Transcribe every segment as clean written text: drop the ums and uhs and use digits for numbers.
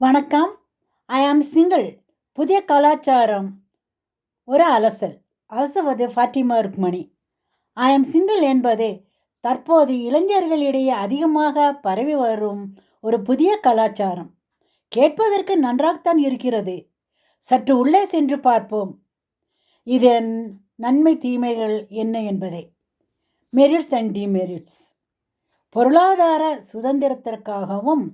வணக்கம். ஐ ஆம் சிங்கிள். புதிய கலாச்சாரம் ஒரு அலசுவது ஃபாத்திமா ருக்மணி. ஐ ஆம் சிங்கிள் என்பது தற்போது இளைஞர்களிடையே அதிகமாக பரவி வரும் ஒரு புதிய கலாச்சாரம். கேட்பதற்கு நன்றாகத்தான் இருக்கிறது. சற்று உள்ளே சென்று பார்ப்போம் இதன் நன்மை தீமைகள் என்ன என்பதை. Merits and demerits. பொருளாதார சுதந்திரத்திற்காகவும்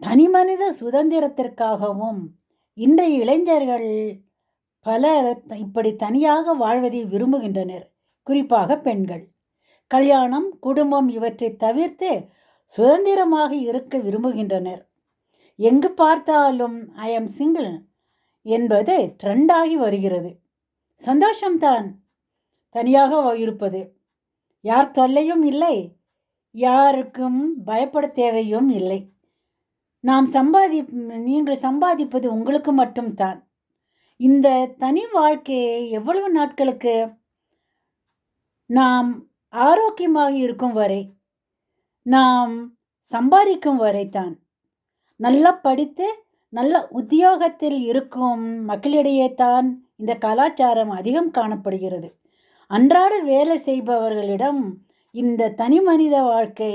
தனிமனித சுதந்திரத்திற்காகவும் இன்றைய இளைஞர்கள் பலர் இப்படி தனியாக வாழ்வதை விரும்புகின்றனர். குறிப்பாக பெண்கள். கல்யாணம், குடும்பம் இவற்றை தவிர்த்து சுதந்திரமாக இருக்க விரும்புகின்றனர். எங்கு பார்த்தாலும் ஐ ஆம் சிங்கிள் என்பது ட்ரெண்டாகி வருகிறது. சந்தோஷம்தான் தனியாக இருப்பது. யார் தொல்லையும் இல்லை, யாருக்கும் பயப்பட தேவையும் இல்லை. நீங்கள் சம்பாதிப்பது உங்களுக்கு மட்டும்தான். இந்த தனி வாழ்க்கையை எவ்வளவு நாட்களுக்கு? நாம் ஆரோக்கியமாக இருக்கும் வரை, நாம் சம்பாதிக்கும் வரைத்தான். நல்லா படித்து நல்ல உத்தியோகத்தில் இருக்கும் மக்களிடையே தான் இந்த கலாச்சாரம் அதிகம் காணப்படுகிறது. அன்றாட வேலை செய்பவர்களிடம் இந்த தனி மனித வாழ்க்கை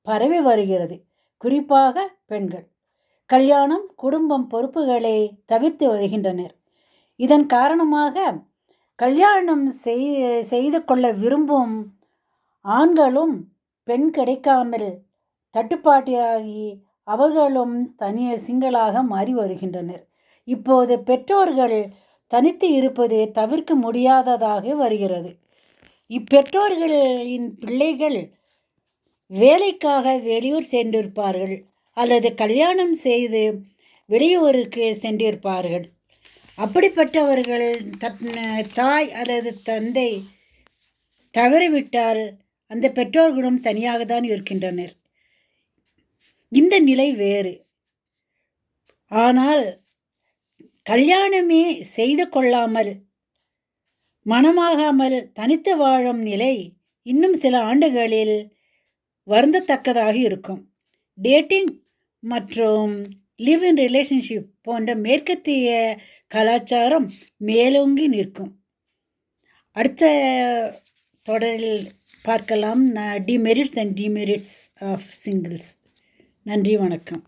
பரவி வருகிறது. குறிப்பாக பெண்கள் கல்யாணம், குடும்பம் பொறுப்புகளை தவிர்த்து வருகின்றனர். இதன் காரணமாக கல்யாணம் செய்து கொள்ள விரும்பும் ஆண்களும் பெண் கிடைக்காமல் தட்டுப்பாட்டாகி அவர்களும் சிங்களாக மாறி வருகின்றனர். இப்போது பெற்றோர்கள் தனித்து இருப்பது தவிர்க்க முடியாததாக வருகிறது. இப்பெற்றோர்களின் பிள்ளைகள் வேலைக்காக வெளியூர் சென்றிருப்பார்கள் அல்லது கல்யாணம் செய்து வெளியூருக்கு சென்றிருப்பார்கள். அப்படிப்பட்டவர்கள் தாய் அல்லது தந்தை தவறிவிட்டால் அந்த பெற்றோர்களும் தனியாக தான் இருக்கின்றனர். இந்த நிலை வேறு. ஆனால் கல்யாணமே செய்து கொள்ளாமல் மனமாகாமல் தனித்து வாழும் நிலை இன்னும் சில ஆண்டுகளில் வருந்தத்தக்கதாக இருக்கும். டேட்டிங் மற்றும் லிவ் இன் ரிலேஷன்ஷிப் போன்ற மேற்கத்திய கலாச்சாரம் மேலோங்கி நிற்கும். அடுத்த தொடரில் பார்க்கலாம் demerits and demerits of singles. நன்றி, வணக்கம்.